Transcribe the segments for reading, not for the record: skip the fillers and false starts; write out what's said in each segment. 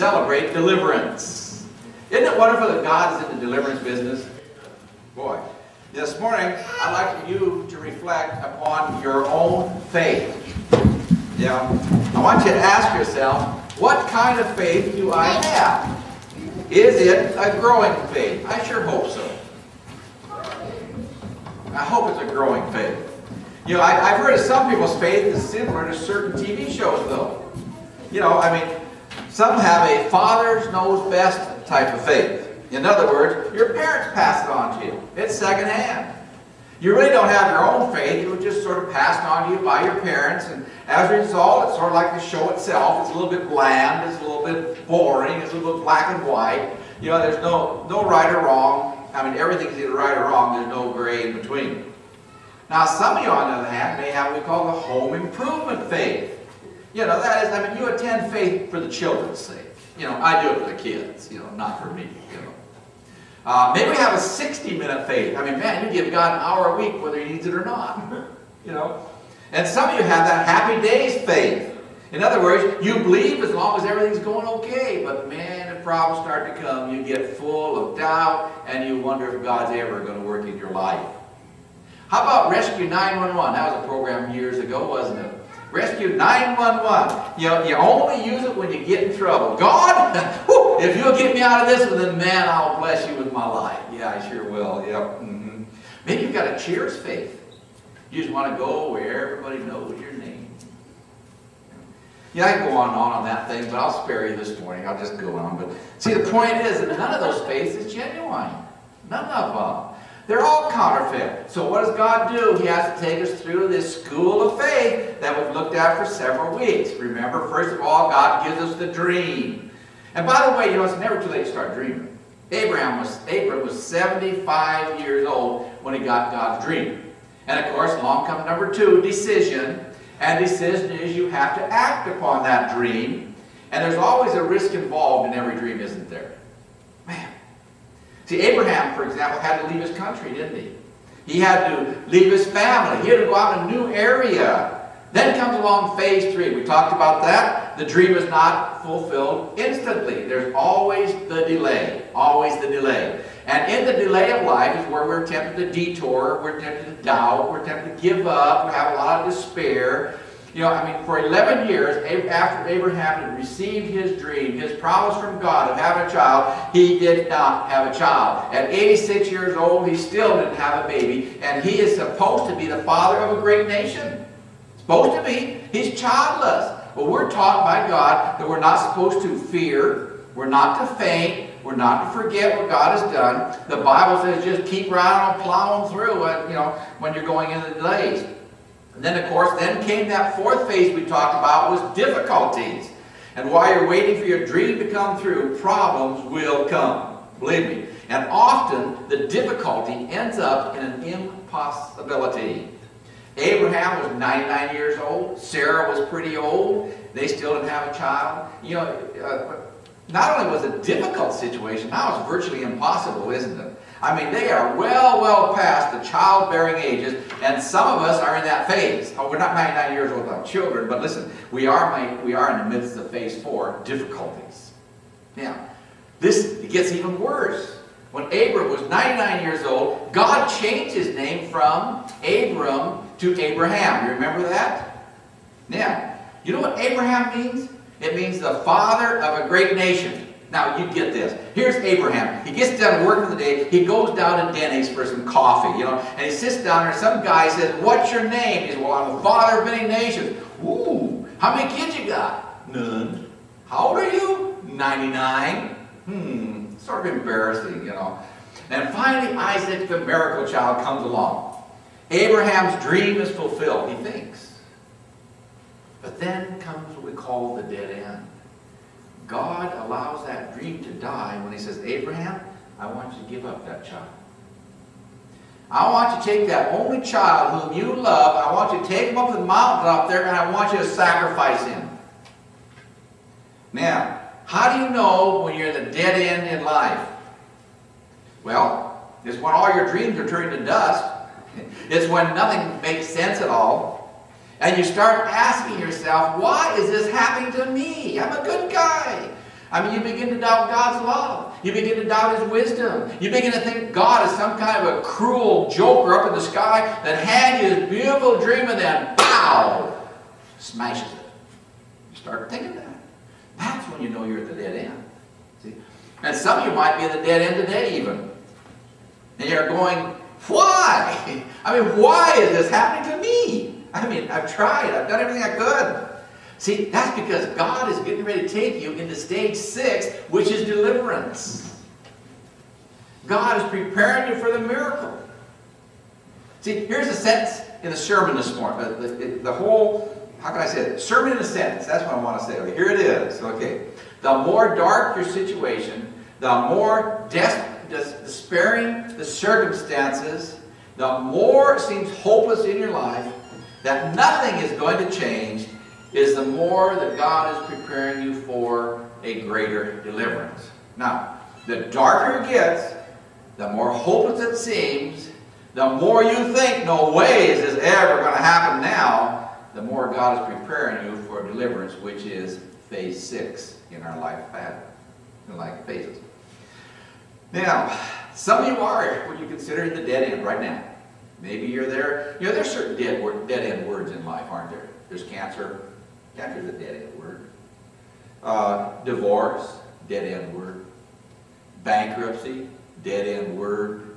celebrate deliverance. Isn't it wonderful that God is in the deliverance business? Boy, this morning I'd like for you to reflect upon your own faith. Yeah, I want you to ask yourself, what kind of faith do I have? Is it a growing faith? I sure hope so. I hope it's a growing faith. You know, I've heard of some people's faith is similar to certain TV shows, though. You know, I mean, some have a father knows best type of faith. In other words, your parents pass it on to you. It's secondhand. You really don't have your own faith. It was just sort of passed on to you by your parents, and as a result, it's sort of like the show itself. It's a little bit bland. It's a little bit boring. It's a little bit black and white. You know, there's no right or wrong. I mean, everything's either right or wrong. There's no gray in between. Now, some of you, on the other hand, may have what we call the home improvement faith. You know, that is, I mean, you attend faith for the children's sake. You know, I do it for the kids, you know, not for me, you know. Maybe we have a 60-minute faith. I mean, man, you give God an hour a week whether he needs it or not, you know. And some of you have that happy days faith. In other words, you believe as long as everything's going okay, but man, if problems start to come, you get full of doubt and you wonder if God's ever going to work in your life. How about Rescue 911? That was a program years ago, wasn't it? Rescue 911. You know, you only use it when you get in trouble. God, if you'll get me out of this one, then man, I'll bless you with my life. Yeah, I sure will. Yep. Maybe you've got a Cheers faith. You just want to go where everybody knows your name. Yeah, I can go on that thing, but I'll spare you this morning. I'll just go on. But see, the point is that none of those faiths is genuine. None of them. They're all counterfeit. So what does God do? He has to take us through this school of faith that we've looked at for several weeks. Remember, first of all, God gives us the dream. And by the way, you know, it's never too late to start dreaming. Abram was 75 years old when he got God's dream. And of course, along comes number 2, decision. And decision is you have to act upon that dream. And there's always a risk involved in every dream, isn't there? Man. See, Abraham, for example, had to leave his country, didn't he? He had to leave his family. He had to go out in a new area. Then comes along phase 3. We talked about that. The dream is not fulfilled instantly. There's always the delay. Always the delay. And in the delay of life is where we're tempted to detour, we're tempted to doubt, we're tempted to give up, we have a lot of despair. You know, I mean, for 11 years, after Abraham had received his dream, his promise from God of having a child, he did not have a child. At 86 years old, he still didn't have a baby, and he is supposed to be the father of a great nation. Supposed to be. He's childless. But we're taught by God that we're not supposed to fear, we're not to faint, we're not to forget what God has done. The Bible says just keep right on plowing through it, you know, when you're going into the delays. And then, of course, then came that 4th phase we talked about was difficulties. And while you're waiting for your dream to come through, problems will come. Believe me. And often, the difficulty ends up in an impossibility. Abraham was 99 years old. Sarah was pretty old. They still didn't have a child. You know, not only was it a difficult situation, now it's virtually impossible, isn't it? I mean, they are well past the childbearing ages, and some of us are in that phase. Oh, we're not 99 years old without children, but listen, we are in the midst of phase 4, difficulties. Now, it gets even worse. When Abram was 99 years old, God changed his name from Abram to Abraham. You remember that? Now, you know what Abraham means? It means the father of a great nation. Now, you get this. Here's Abraham. He gets done working the day. He goes down to Denny's for some coffee, you know, and he sits down there. Some guy says, "What's your name?" He says, "Well, I'm the father of many nations." "Ooh, how many kids you got?" "None." "How old are you?" 99. Sort of embarrassing, you know. And finally, Isaac, the miracle child, comes along. Abraham's dream is fulfilled, he thinks. But then comes what we call the dead end. God allows that dream to die when he says, "Abraham, I want you to give up that child. I want you to take that only child whom you love, I want you to take him up the mountain up there, and I want you to sacrifice him." Now, how do you know when you're at the dead end in life? Well, it's when all your dreams are turning to dust. It's when nothing makes sense at all. And you start asking yourself, why is this happening to me? I'm a good guy. I mean, you begin to doubt God's love. You begin to doubt His wisdom. You begin to think God is some kind of a cruel joker up in the sky that had you this beautiful dream and then, pow, smashes it. You start thinking that. That's when you know you're at the dead end. See? And some of you might be at the dead end today even. And you're going, why? I mean, why is this happening to me? I mean, I've tried. I've done everything I could. See, that's because God is getting ready to take you into stage 6, which is deliverance. God is preparing you for the miracle. See, here's a sentence in the sermon this morning. The whole, how can I say it? Sermon in a sentence. That's what I want to say. Okay, here it is. Okay. The more dark your situation, the more despairing the circumstances, the more it seems hopeless in your life, that nothing is going to change, is the more that God is preparing you for a greater deliverance. Now, the darker it gets, the more hopeless it seems, the more you think, no way is this ever going to happen now, the more God is preparing you for deliverance, which is phase 6 in our life phases. Now, some of you are what you consider the dead end right now. Maybe you're there. You know, there's certain dead end words in life, aren't there? There's cancer. Cancer is a dead end word. Divorce, dead end word. Bankruptcy, dead end word.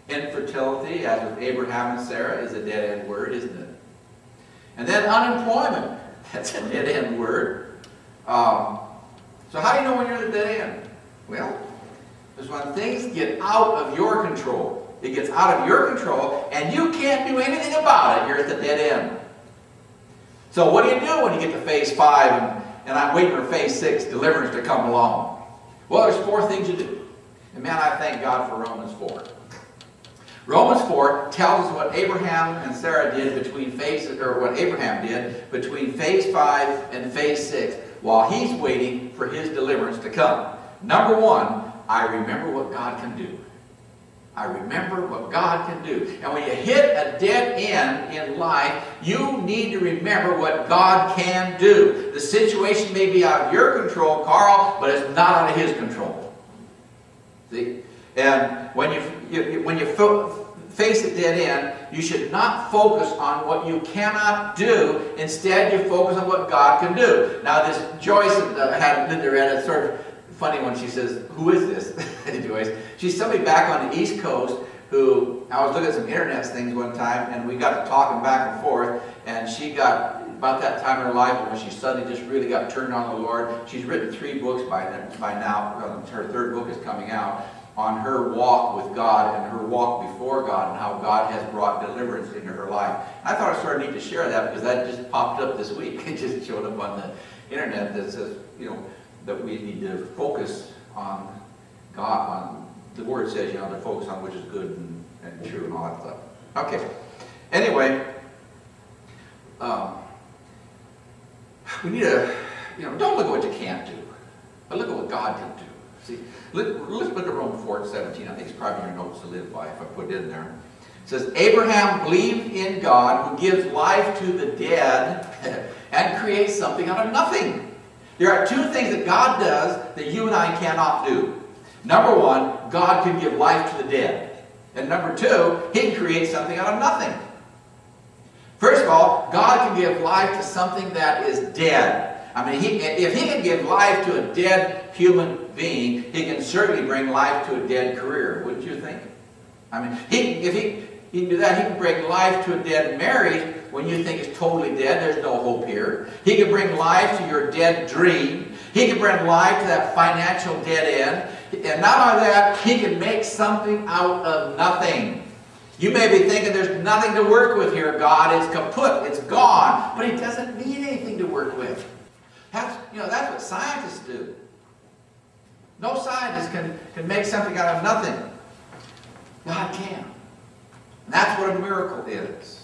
Infertility, as with Abraham and Sarah, is a dead end word, isn't it? And then unemployment, that's a dead end word. So how do you know when you're at the dead end? Well, because when things get out of your control. It gets out of your control, and you can't do anything about it. You're at the dead end. So what do you do when you get to phase 5 and I'm waiting for phase 6, deliverance, to come along? Well, there's 4 things you do. And man, I thank God for Romans 4. Romans 4 tells us what Abraham and Sarah did between what Abraham did between phase 5 and phase 6 while he's waiting for his deliverance to come. Number 1, I remember what God can do. I remember what God can do. And when you hit a dead end in life, you need to remember what God can do. The situation may be out of your control, Carl, but it's not out of His control. See? And when you face a dead end, you should not focus on what you cannot do. Instead, you focus on what God can do. Now, this Joyce had Linda read, it's sort of funny when she says, who is this? Joyce. She's somebody back on the East Coast who, I was looking at some internet things one time, and we got to talking back and forth, and she got, about that time in her life when she suddenly just really got turned on the Lord. She's written 3 books by now. Her 3rd book is coming out on her walk with God and her walk before God and how God has brought deliverance into her life. I thought it was sort of neat to share that because that just popped up this week. It just showed up on the internet that says, you know, that we need to focus on God, on the Word says, you know, to focus on which is good and true and all that stuff. Okay. Anyway, we need to, you know, don't look at what you can't do, but look at what God can do. See, let's look at Romans 4:17. I think it's probably your notes to live by if I put it in there. It says, Abraham believed in God who gives life to the dead and creates something out of nothing. There are 2 things that God does that you and I cannot do. Number 1, God can give life to the dead. And number 2, He can create something out of nothing. First of all, God can give life to something that is dead. I mean, if He can give life to a dead human being, He can certainly bring life to a dead career, wouldn't you think? I mean, if He can do that, He can bring life to a dead marriage when you think it's totally dead, there's no hope here. He can bring life to your dead dream. He can bring life to that financial dead end. And not only that, He can make something out of nothing. You may be thinking there's nothing to work with here, God. It's kaput. It's gone. But He doesn't need anything to work with. That's what scientists do. No scientist can make something out of nothing. God can. And that's what a miracle is.